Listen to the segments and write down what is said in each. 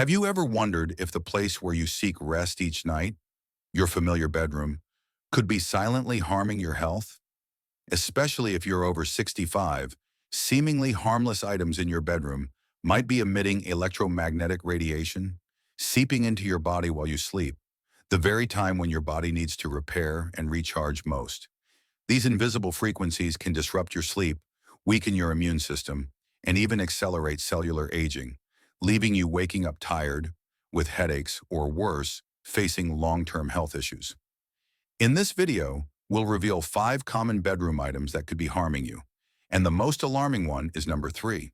Have you ever wondered if the place where you seek rest each night, your familiar bedroom, could be silently harming your health? Especially if you're over 65, seemingly harmless items in your bedroom might be emitting electromagnetic radiation, seeping into your body while you sleep, the very time when your body needs to repair and recharge most. These invisible frequencies can disrupt your sleep, weaken your immune system, and even accelerate cellular aging, leaving you waking up tired, with headaches, or worse, facing long-term health issues. In this video, we'll reveal 5 common bedroom items that could be harming you. And the most alarming one is number 3,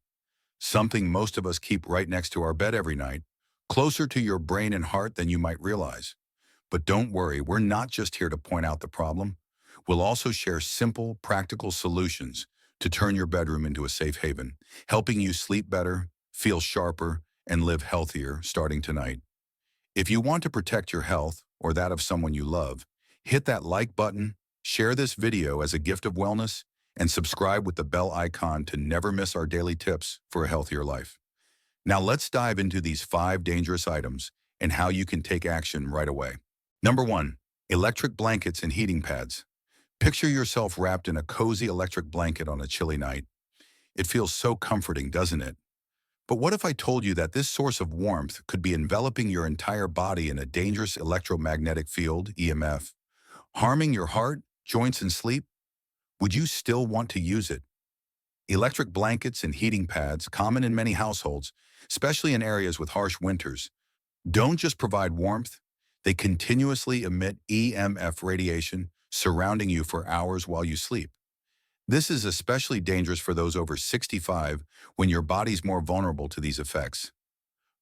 something most of us keep right next to our bed every night, closer to your brain and heart than you might realize. But don't worry, we're not just here to point out the problem. We'll also share simple, practical solutions to turn your bedroom into a safe haven, helping you sleep better, feel sharper, and live healthier starting tonight. If you want to protect your health or that of someone you love, hit that like button, share this video as a gift of wellness, and subscribe with the bell icon to never miss our daily tips for a healthier life. Now let's dive into these 5 dangerous items and how you can take action right away. Number 1, electric blankets and heating pads. Picture yourself wrapped in a cozy electric blanket on a chilly night. It feels so comforting, doesn't it? But what if I told you that this source of warmth could be enveloping your entire body in a dangerous electromagnetic field, EMF, harming your heart, joints, and sleep? Would you still want to use it? Electric blankets and heating pads, common in many households, especially in areas with harsh winters, don't just provide warmth, they continuously emit EMF radiation surrounding you for hours while you sleep. This is especially dangerous for those over 65 when your body's more vulnerable to these effects.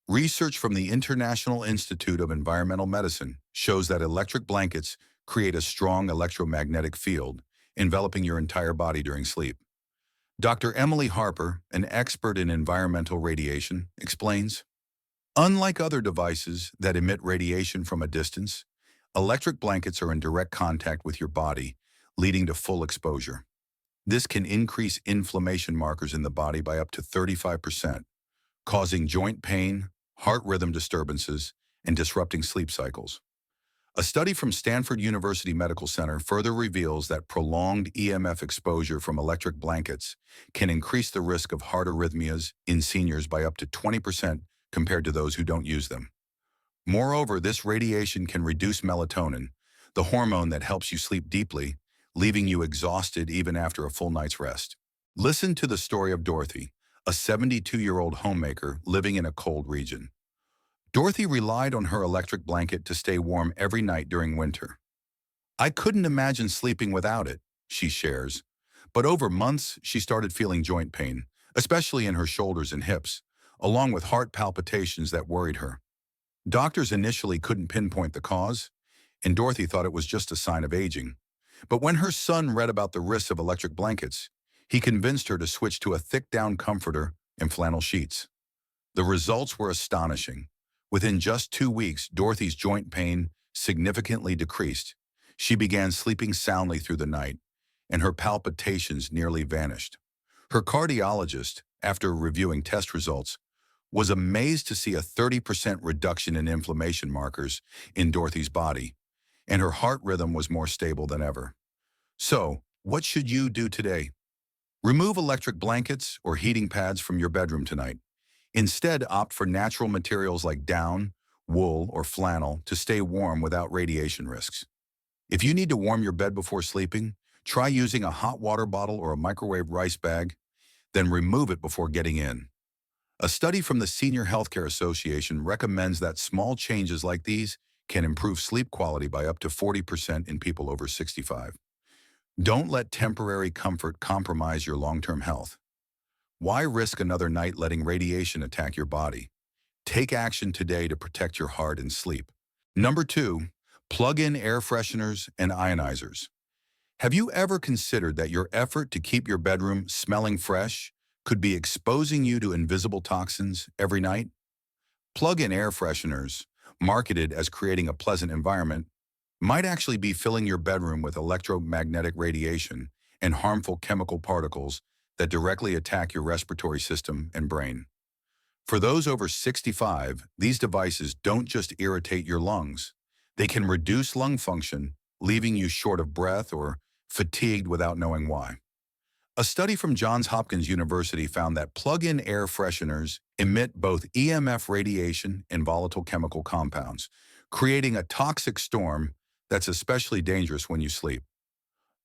Research from the International Institute of Environmental Medicine shows that electric blankets create a strong electromagnetic field, enveloping your entire body during sleep. Dr. Emily Harper, an expert in environmental radiation, explains, unlike other devices that emit radiation from a distance, electric blankets are in direct contact with your body, leading to full exposure. This can increase inflammation markers in the body by up to 35%, causing joint pain, heart rhythm disturbances, and disrupting sleep cycles. A study from Stanford University Medical Center further reveals that prolonged EMF exposure from electric blankets can increase the risk of heart arrhythmias in seniors by up to 20% compared to those who don't use them. Moreover, this radiation can reduce melatonin, the hormone that helps you sleep deeply, leaving you exhausted even after a full night's rest. Listen to the story of Dorothy, a 72-year-old homemaker living in a cold region. Dorothy relied on her electric blanket to stay warm every night during winter. I couldn't imagine sleeping without it, she shares. But over months, she started feeling joint pain, especially in her shoulders and hips, along with heart palpitations that worried her. Doctors initially couldn't pinpoint the cause, and Dorothy thought it was just a sign of aging. But when her son read about the risks of electric blankets, he convinced her to switch to a thick down comforter and flannel sheets. The results were astonishing. Within just 2 weeks, Dorothy's joint pain significantly decreased. She began sleeping soundly through the night, and her palpitations nearly vanished. Her cardiologist, after reviewing test results, was amazed to see a 30% reduction in inflammation markers in Dorothy's body, and her heart rhythm was more stable than ever. So, what should you do today? Remove electric blankets or heating pads from your bedroom tonight. Instead, opt for natural materials like down, wool, or flannel to stay warm without radiation risks. If you need to warm your bed before sleeping, try using a hot water bottle or a microwave rice bag, then remove it before getting in. A study from the Senior Healthcare Association recommends that small changes like these can improve sleep quality by up to 40% in people over 65. Don't let temporary comfort compromise your long-term health. Why risk another night letting radiation attack your body? Take action today to protect your heart and sleep. Number 2, plug in air fresheners and ionizers. Have you ever considered that your effort to keep your bedroom smelling fresh could be exposing you to invisible toxins every night? Plug-in air fresheners, marketed as creating a pleasant environment, might actually be filling your bedroom with electromagnetic radiation and harmful chemical particles that directly attack your respiratory system and brain. For those over 65, these devices don't just irritate your lungs. They can reduce lung function, leaving you short of breath or fatigued without knowing why. A study from Johns Hopkins University found that plug-in air fresheners emit both EMF radiation and volatile chemical compounds, creating a toxic storm that's especially dangerous when you sleep.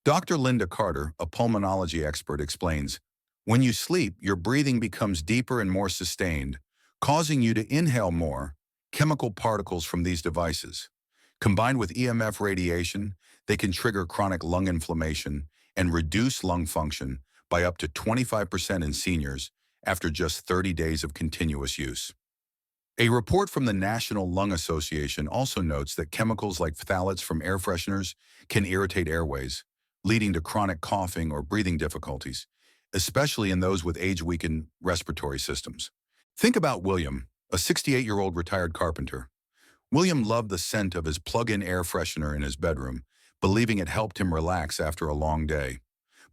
Dr. Linda Carter, a pulmonology expert, explains, when you sleep, your breathing becomes deeper and more sustained, causing you to inhale more chemical particles from these devices. Combined with EMF radiation, they can trigger chronic lung inflammation and reduce lung function by up to 25% in seniors after just 30 days of continuous use. A report from the National Lung Association also notes that chemicals like phthalates from air fresheners can irritate airways, leading to chronic coughing or breathing difficulties, especially in those with age-weakened respiratory systems. Think about William, a 68-year-old retired carpenter. William loved the scent of his plug-in air freshener in his bedroom, believing it helped him relax after a long day.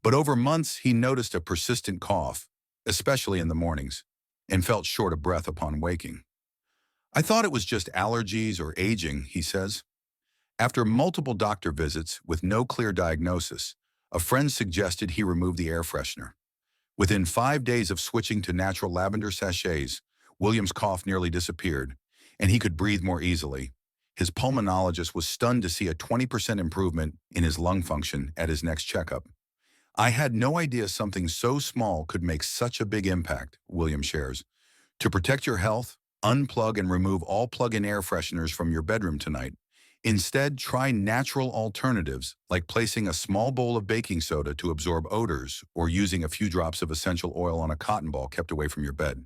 But over months, he noticed a persistent cough, especially in the mornings, and felt short of breath upon waking. I thought it was just allergies or aging, he says. After multiple doctor visits with no clear diagnosis, a friend suggested he remove the air freshener. Within 5 days of switching to natural lavender sachets, William's cough nearly disappeared, and he could breathe more easily. His pulmonologist was stunned to see a 20% improvement in his lung function at his next checkup. I had no idea something so small could make such a big impact, William shares. To protect your health, unplug and remove all plug-in air fresheners from your bedroom tonight. Instead, try natural alternatives like placing a small bowl of baking soda to absorb odors or using a few drops of essential oil on a cotton ball kept away from your bed.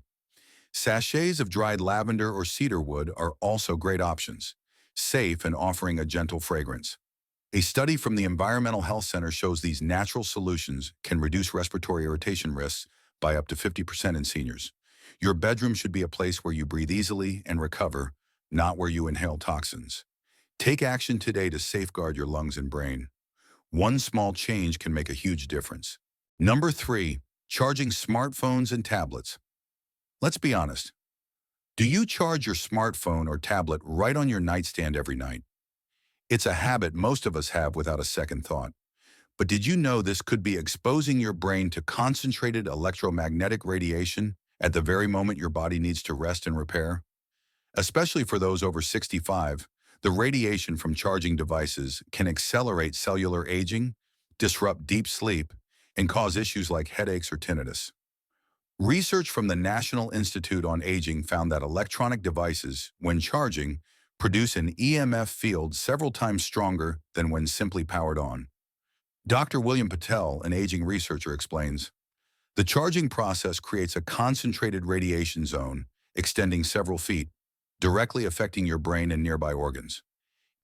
Sachets of dried lavender or cedar wood are also great options, safe and offering a gentle fragrance. A study from the Environmental Health Center shows these natural solutions can reduce respiratory irritation risks by up to 50% in seniors. Your bedroom should be a place where you breathe easily and recover, not where you inhale toxins. Take action today to safeguard your lungs and brain. One small change can make a huge difference. Number 3, charging smartphones and tablets. Let's be honest. Do you charge your smartphone or tablet right on your nightstand every night? It's a habit most of us have without a second thought. But did you know this could be exposing your brain to concentrated electromagnetic radiation at the very moment your body needs to rest and repair? Especially for those over 65, the radiation from charging devices can accelerate cellular aging, disrupt deep sleep, and cause issues like headaches or tinnitus. Research from the National Institute on Aging found that electronic devices, when charging, produce an EMF field several times stronger than when simply powered on. Dr. William Patel, an aging researcher, explains, the charging process creates a concentrated radiation zone extending several feet, directly affecting your brain and nearby organs.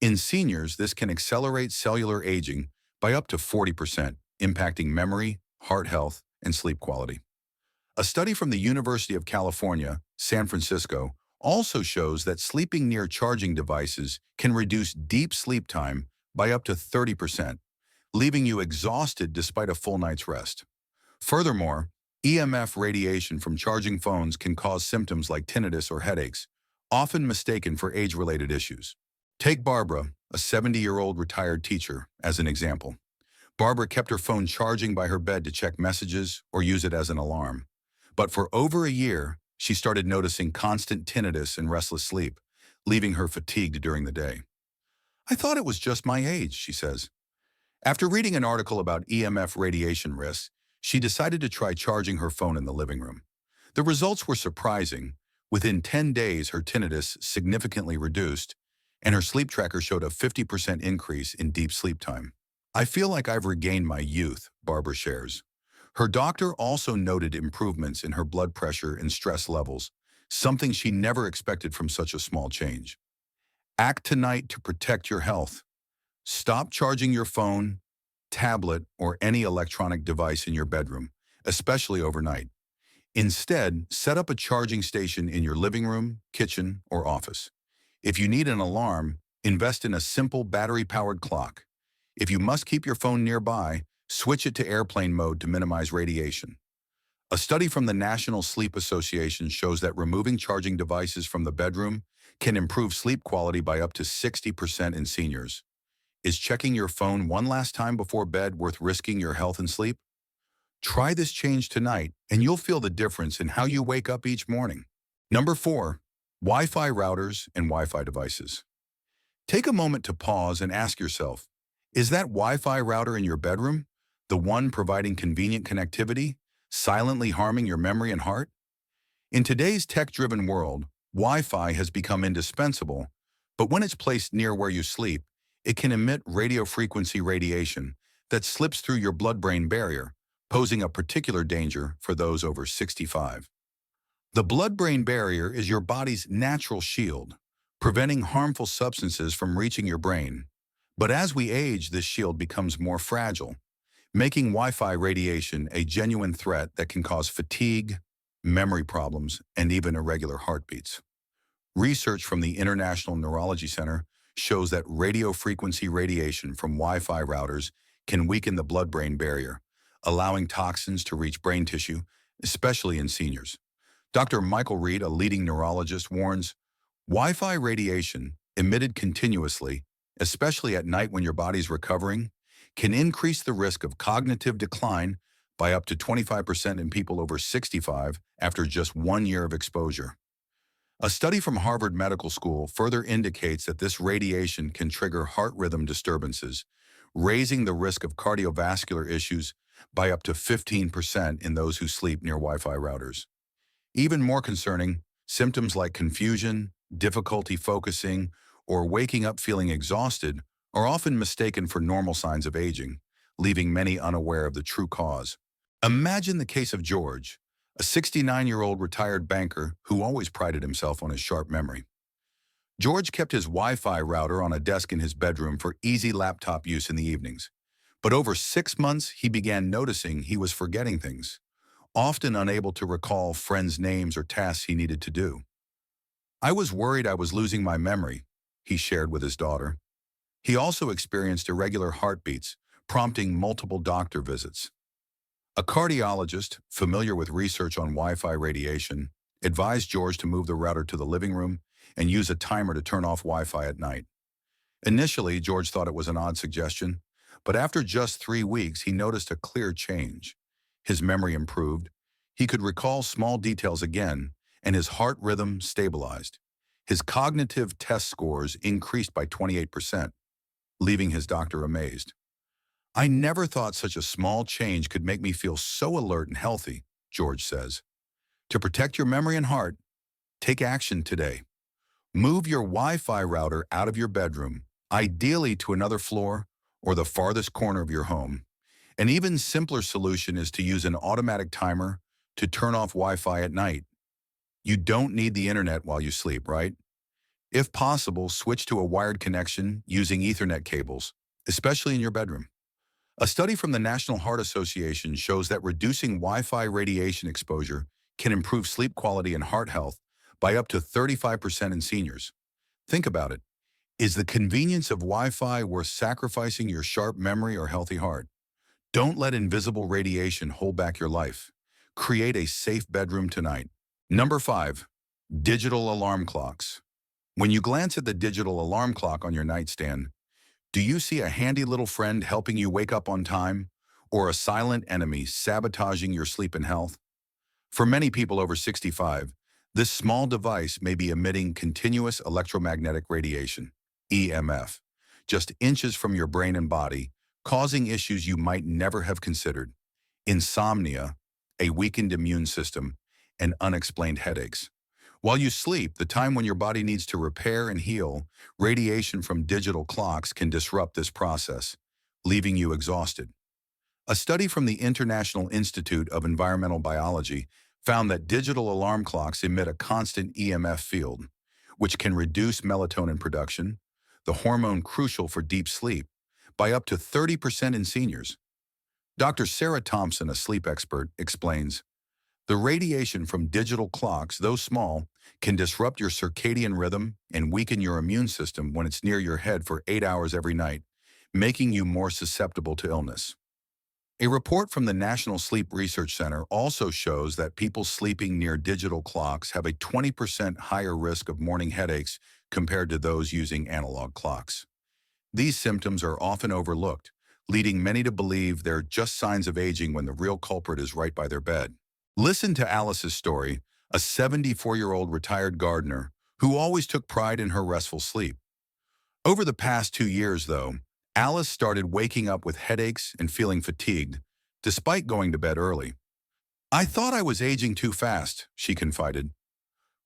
In seniors, this can accelerate cellular aging by up to 40%, impacting memory, heart health, and sleep quality. A study from the University of California, San Francisco, also shows that sleeping near charging devices can reduce deep sleep time by up to 30%, leaving you exhausted despite a full night's rest. Furthermore, EMF radiation from charging phones can cause symptoms like tinnitus or headaches, often mistaken for age-related issues. Take Barbara, a 70-year-old retired teacher, as an example. Barbara kept her phone charging by her bed to check messages or use it as an alarm. But for over a year, she started noticing constant tinnitus and restless sleep, leaving her fatigued during the day. I thought it was just my age, she says. After reading an article about EMF radiation risks, she decided to try charging her phone in the living room. The results were surprising. Within 10 days, her tinnitus significantly reduced, and her sleep tracker showed a 50% increase in deep sleep time. I feel like I've regained my youth, Barbara shares. Her doctor also noted improvements in her blood pressure and stress levels, something she never expected from such a small change. Act tonight to protect your health. Stop charging your phone, tablet, or any electronic device in your bedroom, especially overnight. Instead, set up a charging station in your living room, kitchen, or office. If you need an alarm, invest in a simple battery-powered clock. If you must keep your phone nearby, switch it to airplane mode to minimize radiation. A study from the National Sleep Association shows that removing charging devices from the bedroom can improve sleep quality by up to 60% in seniors. Is checking your phone one last time before bed worth risking your health and sleep? Try this change tonight, and you'll feel the difference in how you wake up each morning. Number 4. Wi-Fi routers and Wi-Fi devices. Take a moment to pause and ask yourself, is that Wi-Fi router in your bedroom, the one providing convenient connectivity, silently harming your memory and heart? In today's tech-driven world, Wi-Fi has become indispensable, but when it's placed near where you sleep, it can emit radio frequency radiation that slips through your blood-brain barrier, posing a particular danger for those over 65. The blood-brain barrier is your body's natural shield, preventing harmful substances from reaching your brain. But as we age, this shield becomes more fragile, making Wi-Fi radiation a genuine threat that can cause fatigue, memory problems, and even irregular heartbeats. Research from the International Neurology Center shows that radio frequency radiation from Wi-Fi routers can weaken the blood-brain barrier, allowing toxins to reach brain tissue, especially in seniors. Dr. Michael Reed, a leading neurologist, warns, Wi-Fi radiation, emitted continuously, especially at night when your body's recovering, can increase the risk of cognitive decline by up to 25% in people over 65 after just 1 year of exposure. A study from Harvard Medical School further indicates that this radiation can trigger heart rhythm disturbances, raising the risk of cardiovascular issues by up to 15% in those who sleep near Wi-Fi routers. Even more concerning, symptoms like confusion, difficulty focusing, or waking up feeling exhausted are often mistaken for normal signs of aging, leaving many unaware of the true cause. Imagine the case of George, a 69-year-old retired banker who always prided himself on his sharp memory. George kept his Wi-Fi router on a desk in his bedroom for easy laptop use in the evenings. But over 6 months, he began noticing he was forgetting things, often unable to recall friends' names or tasks he needed to do. I was worried I was losing my memory, he shared with his daughter. He also experienced irregular heartbeats, prompting multiple doctor visits. A cardiologist, familiar with research on Wi-Fi radiation, advised George to move the router to the living room and use a timer to turn off Wi-Fi at night. Initially, George thought it was an odd suggestion, but after just 3 weeks, he noticed a clear change. His memory improved, he could recall small details again, and his heart rhythm stabilized. His cognitive test scores increased by 28%, leaving his doctor amazed. I never thought such a small change could make me feel so alert and healthy, George says. To protect your memory and heart, take action today. Move your Wi-Fi router out of your bedroom, ideally to another floor or the farthest corner of your home. An even simpler solution is to use an automatic timer to turn off Wi-Fi at night. You don't need the internet while you sleep, right? If possible, switch to a wired connection using Ethernet cables, especially in your bedroom. A study from the National Heart Association shows that reducing Wi-Fi radiation exposure can improve sleep quality and heart health by up to 35% in seniors. Think about it. Is the convenience of Wi-Fi worth sacrificing your sharp memory or healthy heart? Don't let invisible radiation hold back your life. Create a safe bedroom tonight. Number 5. Digital alarm clocks. When you glance at the digital alarm clock on your nightstand, do you see a handy little friend helping you wake up on time, or a silent enemy sabotaging your sleep and health? For many people over 65, this small device may be emitting continuous electromagnetic radiation, EMF, just inches from your brain and body, causing issues you might never have considered: insomnia, a weakened immune system, and unexplained headaches. While you sleep, the time when your body needs to repair and heal, radiation from digital clocks can disrupt this process, leaving you exhausted. A study from the International Institute of Environmental Biology found that digital alarm clocks emit a constant EMF field, which can reduce melatonin production, the hormone crucial for deep sleep, by up to 30% in seniors. Dr. Sarah Thompson, a sleep expert, explains, the radiation from digital clocks, though small, can disrupt your circadian rhythm and weaken your immune system when it's near your head for 8 hours every night, making you more susceptible to illness. A report from the National Sleep Research Center also shows that people sleeping near digital clocks have a 20% higher risk of morning headaches compared to those using analog clocks. These symptoms are often overlooked, leading many to believe they're just signs of aging when the real culprit is right by their bed. Listen to Alice's story, a 74-year-old retired gardener who always took pride in her restful sleep. Over the past 2 years, though, Alice started waking up with headaches and feeling fatigued, despite going to bed early. "I thought I was aging too fast," she confided.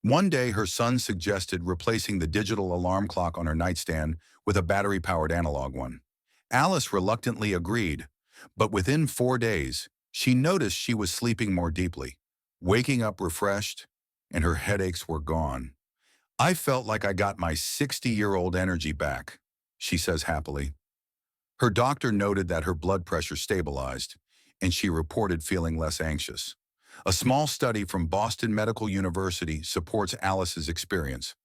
One day, her son suggested replacing the digital alarm clock on her nightstand with a battery-powered analog one. Alice reluctantly agreed, but within 4 days, she noticed she was sleeping more deeply, waking up refreshed, and her headaches were gone. "I felt like I got my 60-year-old energy back," she says happily. Her doctor noted that her blood pressure stabilized, and she reported feeling less anxious. A small study from Boston Medical University supports Alice's experience,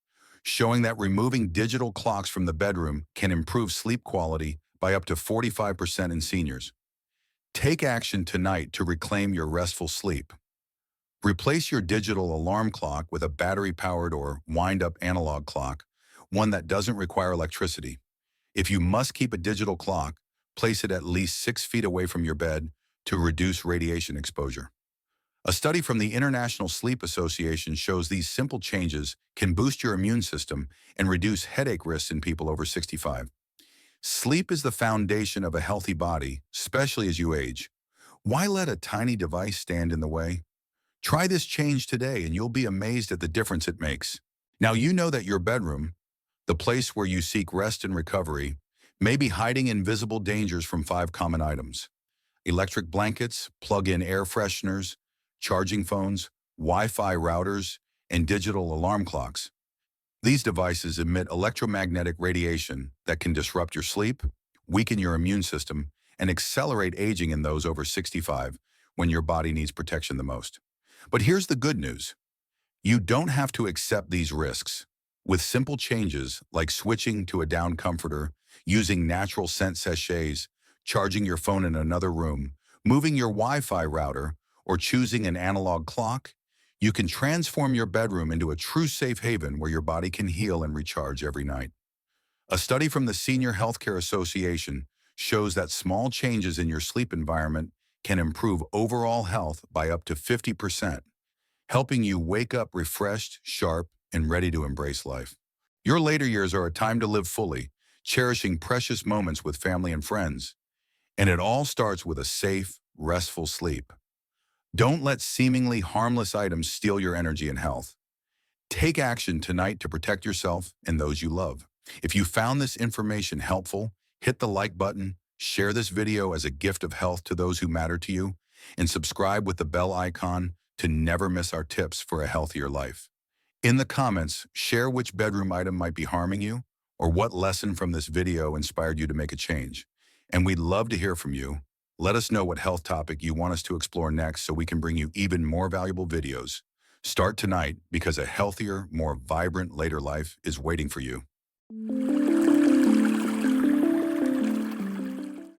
showing that removing digital clocks from the bedroom can improve sleep quality by up to 45% in seniors. Take action tonight to reclaim your restful sleep. Replace your digital alarm clock with a battery-powered or wind-up analog clock, one that doesn't require electricity. If you must keep a digital clock, place it at least 6 feet away from your bed to reduce radiation exposure. A study from the International Sleep Association shows these simple changes can boost your immune system and reduce headache risks in people over 65. Sleep is the foundation of a healthy body, especially as you age. Why let a tiny device stand in the way? Try this change today and you'll be amazed at the difference it makes. Now you know that your bedroom, the place where you seek rest and recovery, may be hiding invisible dangers from 5 common items: electric blankets, plug-in air fresheners, charging phones, Wi-Fi routers, and digital alarm clocks. These devices emit electromagnetic radiation that can disrupt your sleep, weaken your immune system, and accelerate aging in those over 65 when your body needs protection the most. But here's the good news. You don't have to accept these risks. With simple changes like switching to a down comforter, using natural scent sachets, charging your phone in another room, moving your Wi-Fi router, or choosing an analog clock, you can transform your bedroom into a true safe haven where your body can heal and recharge every night. A study from the Senior Healthcare Association shows that small changes in your sleep environment can improve overall health by up to 50%, helping you wake up refreshed, sharp, and ready to embrace life. Your later years are a time to live fully, cherishing precious moments with family and friends. And it all starts with a safe, restful sleep. Don't let seemingly harmless items steal your energy and health. Take action tonight to protect yourself and those you love. If you found this information helpful, hit the like button, share this video as a gift of health to those who matter to you, and subscribe with the bell icon to never miss our tips for a healthier life. In the comments, share which bedroom item might be harming you or what lesson from this video inspired you to make a change. And we'd love to hear from you. Let us know what health topic you want us to explore next so we can bring you even more valuable videos. Start tonight because a healthier, more vibrant later life is waiting for you.